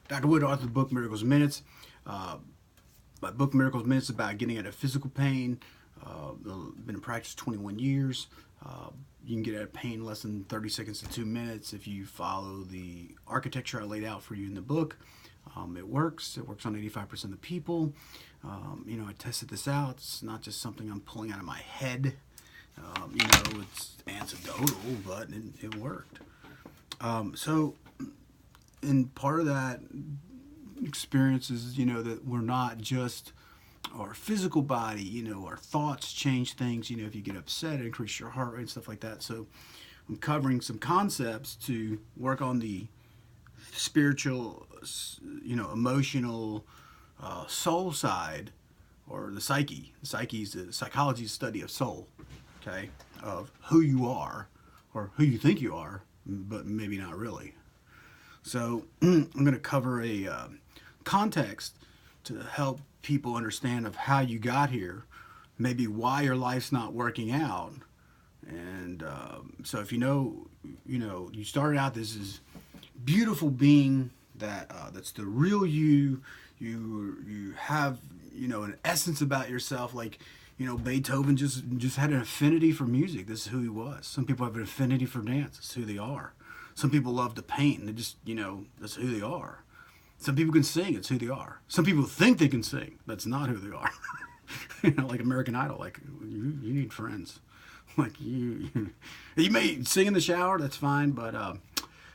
Dr. Wood, author of the book Miracles Minutes. My book Miracles Minutes is about getting out of physical pain. Been in practice 21 years. You can get out of pain in less than 30 seconds to 2 minutes if you follow the architecture I laid out for you in the book. It works. It works on 85% of the people. I tested this out. It's not just something I'm pulling out of my head. It's anecdotal, but it worked. And part of that experience is, that we're not just our physical body, our thoughts change things. If you get upset, it increases your heart rate and stuff like that. So I'm covering some concepts to work on the spiritual, emotional, soul side, or the psyche. The psyche is the psychology study of soul, okay, of who you are or who you think you are, but maybe not really. So I'm going to cover a context to help people understand of how you got here, maybe why your life's not working out. And so if you started out this is beautiful being that's the real you. You have an essence about yourself, like Beethoven just had an affinity for music. This is who he was. Some people have an affinity for dance. It's who they are. Some people love to paint, and they just that's who they are. Some people can sing. It's who they are. Some people think they can sing. That's not who they are. Like American Idol. Like you need friends. Like you may sing in the shower. That's fine, but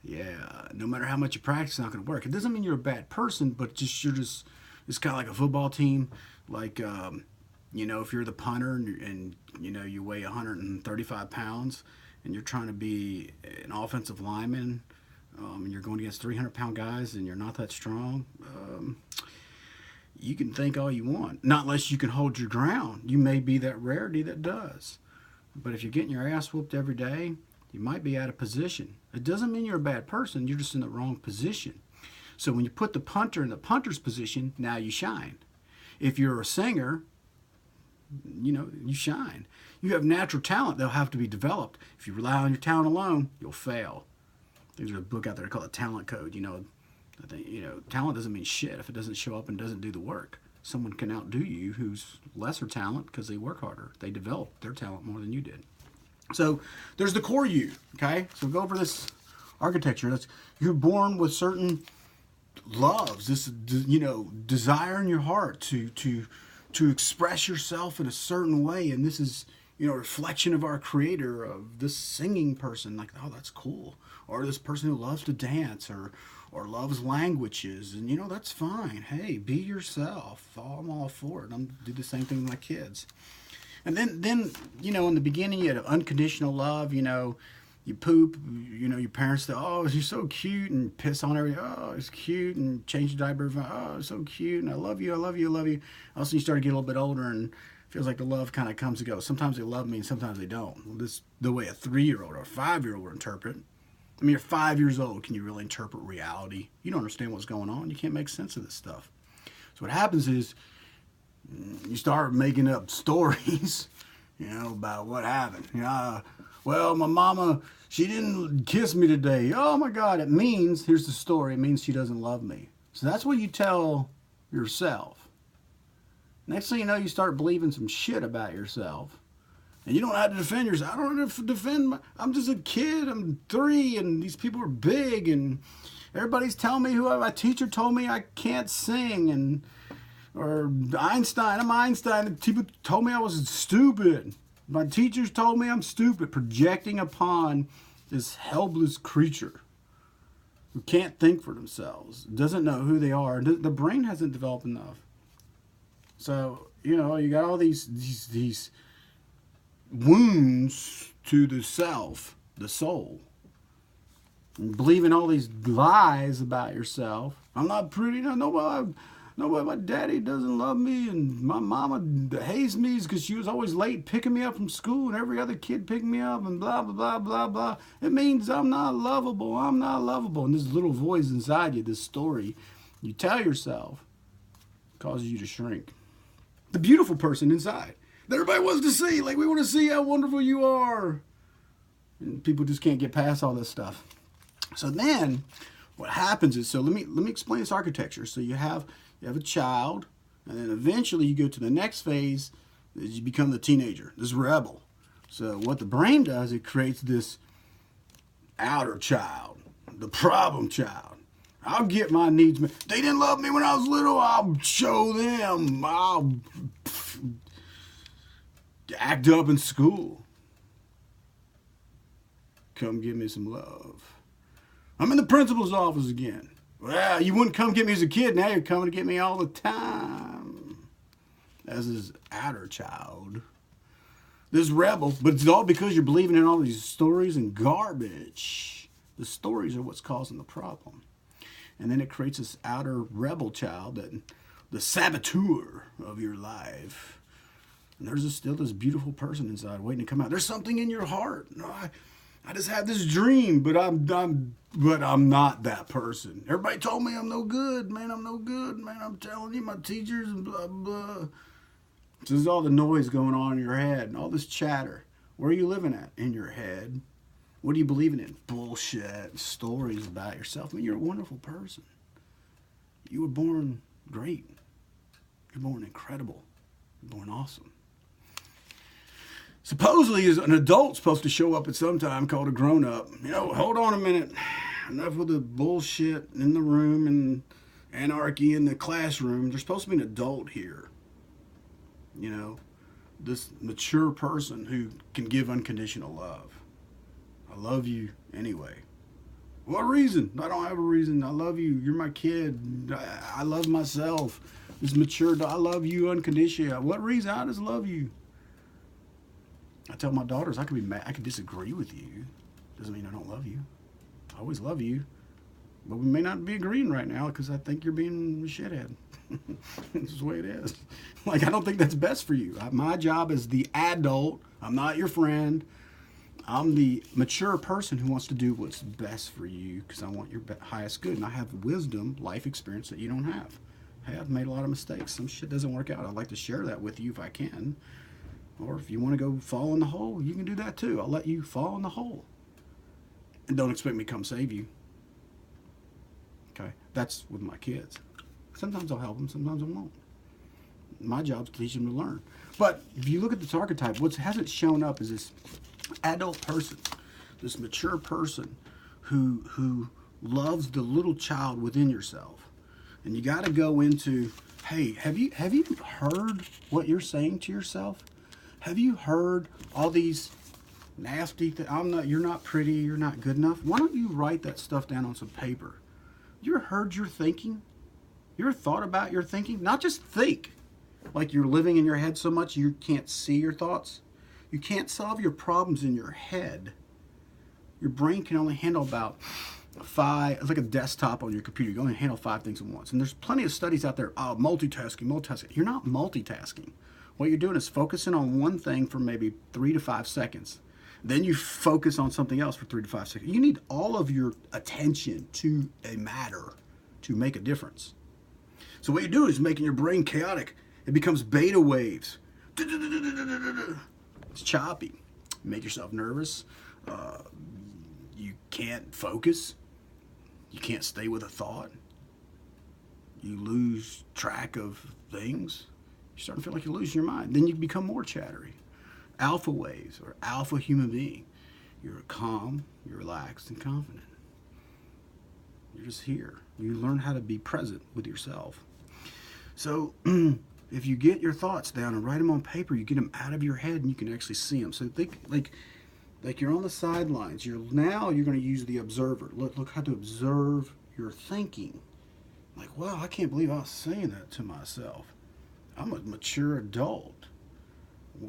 no matter how much you practice, it's not going to work. It doesn't mean you're a bad person, but it's kind of like a football team. Like if you're the punter and you weigh 135 pounds and you're trying to be an offensive lineman, and you're going against 300-pound guys and you're not that strong, you can think all you want. Not unless you can hold your ground. You may be that rarity that does. But if you're getting your ass whooped every day, you might be out of position. It doesn't mean you're a bad person. You're just in the wrong position. So when you put the punter in the punter's position, now you shine. If you're a singer, you shine. You have natural talent that'll have to be developed. If you rely on your talent alone, you'll fail. There's a book out there called The Talent Code. I think, talent doesn't mean shit if it doesn't show up and doesn't do the work. Someone can outdo you who's lesser talent because they work harder. They develop their talent more than you did. So there's the core you, okay? So go over this architecture. You're born with certain loves, this desire in your heart to express yourself in a certain way, and this is a reflection of our creator, of this singing person, like, oh, that's cool, or this person who loves to dance or loves languages, and that's fine. Hey, be yourself. I'm all for it. I'm do the same thing with my kids. And then in the beginning you had unconditional love. You poop, your parents say, oh, you're so cute, and piss on everything. Oh, it's cute, and change the diaper. Oh, it's so cute, and I love you, I love you, I love you. Also, you start to get a little bit older, and it feels like the love kind of comes and goes. Sometimes they love me, and sometimes they don't. Well, this is the way a 3-year-old or a 5-year-old will interpret. I mean, you're 5 years old. Can you really interpret reality? You don't understand what's going on. You can't make sense of this stuff. So what happens is you start making up stories, about what happened. Well, my mama, she didn't kiss me today. Oh my God, here's the story, it means she doesn't love me. So that's what you tell yourself. Next thing you know, you start believing some shit about yourself. And you don't have to defend yourself. I don't have to defend I'm just a kid, I'm 3, and these people are big, and everybody's telling me my teacher told me I can't sing, or Einstein, I'm Einstein, and people told me I was stupid. My teachers told me I'm stupid, projecting upon this helpless creature who can't think for themselves, doesn't know who they are. The brain hasn't developed enough. So, you got all these wounds to the self, the soul, and believing all these lies about yourself. I'm not pretty, nobody, my daddy doesn't love me, and my mama hates me because she was always late picking me up from school, and every other kid picked me up, and blah, blah, blah, blah, blah. It means I'm not lovable. And this little voice inside you, this story you tell yourself, causes you to shrink. The beautiful person inside that everybody wants to see, like, we want to see how wonderful you are. And people just can't get past all this stuff. So then What happens is, so let me explain this architecture. So you have a child, and then eventually you go to the next phase, is you become the teenager, this rebel. So what the brain does, it creates this outer child, the problem child. I'll get my needs met. They didn't love me when I was little. I'll show them. I'll act up in school. Come give me some love. I'm in the principal's office again. Well, you wouldn't come get me as a kid. Now you're coming to get me all the time. As his outer child. This rebel, but it's all because you're believing in all these stories and garbage. The stories are what's causing the problem. And then it creates this outer rebel child, that the saboteur of your life. And there's still this beautiful person inside waiting to come out. There's something in your heart. I just had this dream, but I'm not that person. Everybody told me I'm no good, man. I'm no good, man. I'm telling you, my teachers and blah blah. So there's all the noise going on in your head and all this chatter. Where are you living at? In your head. What are you believing in? Bullshit. Stories about yourself. I mean, you're a wonderful person. You were born great. You're born incredible. You're born awesome. Supposedly, as an adult supposed to show up at some time called a grown-up. Hold on a minute. Enough with the bullshit in the room and anarchy in the classroom. There's supposed to be an adult here. This mature person who can give unconditional love. I love you anyway. What reason? I don't have a reason. I love you. You're my kid. I love myself. This mature, I love you unconditionally. What reason? I just love you. I tell my daughters I could be mad. I could disagree with you. Doesn't mean I don't love you. I always love you. But we may not be agreeing right now because I think you're being a shithead. This is the way it is. I don't think that's best for you. My job as the adult, I'm not your friend. I'm the mature person who wants to do what's best for you because I want your highest good. And I have wisdom, life experience that you don't have. Hey, I've made a lot of mistakes. Some shit doesn't work out. I'd like to share that with you if I can. Or if you want to go fall in the hole, you can do that too. I'll let you fall in the hole. And don't expect me to come save you. Okay? That's with my kids. Sometimes I'll help them, sometimes I won't. My job is to teach them to learn. But if you look at this archetype, what hasn't shown up is this adult person, this mature person who loves the little child within yourself. And you got to go into, hey, have you heard what you're saying to yourself? Have you heard all these nasty things? You're not pretty, you're not good enough. Why don't you write that stuff down on some paper? You ever heard your thinking? You ever thought about your thinking? Not just think, like you're living in your head so much you can't see your thoughts. You can't solve your problems in your head. Your brain can only handle about 5, it's like a desktop on your computer. You can only handle 5 things at once. And there's plenty of studies out there, multitasking. You're not multitasking. What you're doing is focusing on one thing for maybe 3 to 5 seconds. Then you focus on something else for 3 to 5 seconds. You need all of your attention to a matter to make a difference. So what you do is making your brain chaotic. It becomes beta waves. It's choppy. You make yourself nervous. You can't focus. You can't stay with a thought. You lose track of things. You're starting to feel like you're losing your mind. Then you become more chattery. Alpha waves or alpha human being. You're calm, you're relaxed and confident. You're just here. You learn how to be present with yourself. So if you get your thoughts down and write them on paper, you get them out of your head and you can actually see them. So think like you're on the sidelines. Now you're going to use the observer. Look how to observe your thinking. Like, wow, I can't believe I was saying that to myself. I'm a mature adult.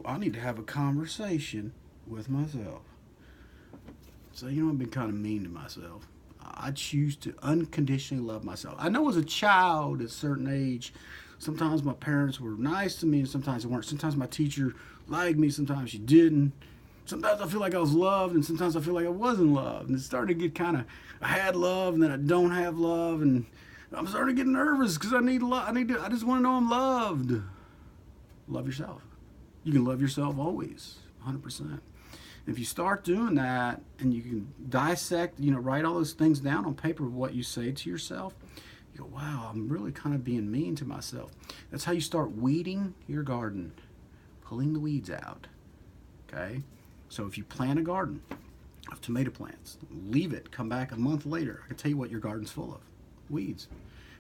I need to have a conversation with myself. So, I've been kind of mean to myself. I choose to unconditionally love myself. I know as a child at a certain age, sometimes my parents were nice to me and sometimes they weren't. Sometimes my teacher liked me, sometimes she didn't. Sometimes I feel like I was loved and sometimes I feel like I wasn't loved. And it started to get kind of, I had love and then I don't have love. And I'm starting to get nervous because I need love. I just want to know I'm loved. Love yourself. You can love yourself always, 100%. If you start doing that and you can dissect, write all those things down on paper of what you say to yourself, you go, wow, I'm really kind of being mean to myself. That's how you start weeding your garden, pulling the weeds out. Okay? So if you plant a garden of tomato plants, leave it, come back a month later, I can tell you what your garden's full of: weeds.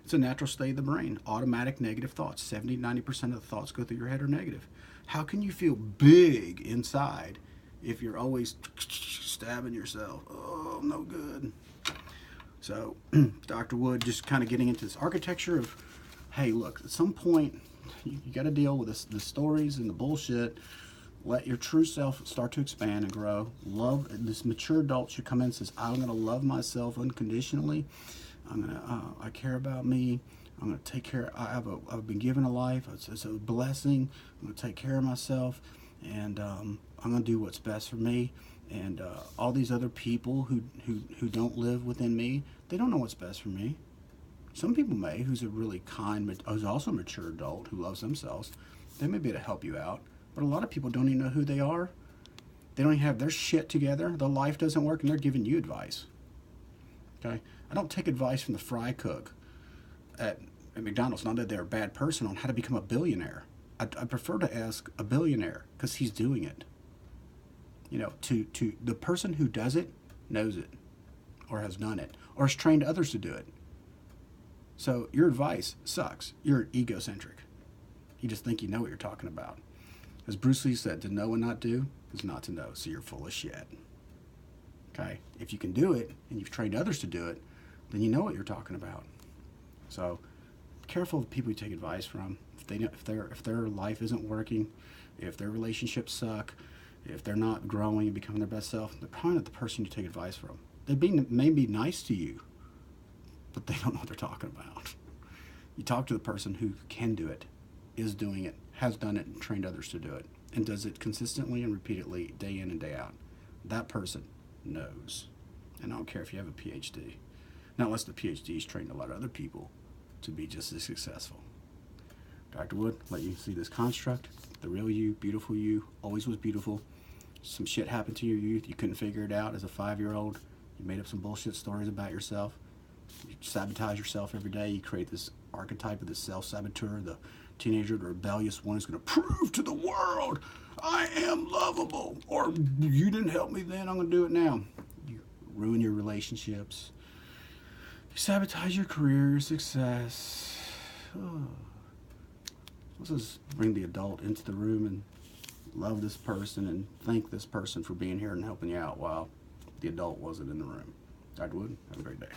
It's a natural state of the brain. Automatic negative thoughts. 70-90% of the thoughts go through your head are negative. How can you feel big inside if you're always stabbing yourself? Oh, no good. So, Dr. Wood just kind of getting into this architecture of, hey, look, at some point, you got to deal with the stories and the bullshit. Let your true self start to expand and grow. Love, this mature adult should come in and says, I'm going to love myself unconditionally. I care about me. I'm going to take care. I've been given a life. It's a blessing. I'm going to take care of myself, and I'm going to do what's best for me. And all these other people who don't live within me, they don't know what's best for me. Some people may, who's a really kind, who's also a mature adult who loves themselves, they may be able to help you out. But a lot of people don't even know who they are. They don't even have their shit together. Their life doesn't work, and they're giving you advice. Okay? I don't take advice from the fry cook at McDonald's. Not that they're a bad person on how to become a billionaire. I prefer to ask a billionaire because he's doing it. To the person who does it knows it, or has done it, or has trained others to do it. So your advice sucks. You're egocentric. You just think you know what you're talking about. As Bruce Lee said, to know and not do is not to know. So you're full of shit. Okay? If you can do it and you've trained others to do it, then you know what you're talking about. So be careful of people you take advice from. If their life isn't working, if their relationships suck, if they're not growing and becoming their best self, they're probably not the person you take advice from. They may be nice to you, but they don't know what they're talking about. You talk to the person who can do it, is doing it, has done it, and trained others to do it, and does it consistently and repeatedly, day in and day out. That person knows. And I don't care if you have a PhD. Not unless the PhD's trained a lot of other people to be just as successful. Dr. Wood, let you see this construct. The real you, beautiful you, always was beautiful. Some shit happened to your youth. You couldn't figure it out as a 5-year-old. You made up some bullshit stories about yourself. You sabotage yourself every day. You create this archetype of the self-saboteur, the teenager, the rebellious one who's going to prove to the world, I am lovable. Or you didn't help me then, I'm going to do it now. You ruin your relationships. You sabotage your career, your success. Oh. Let's just bring the adult into the room and love this person and thank this person for being here and helping you out while the adult wasn't in the room. Dr. Wood, have a great day.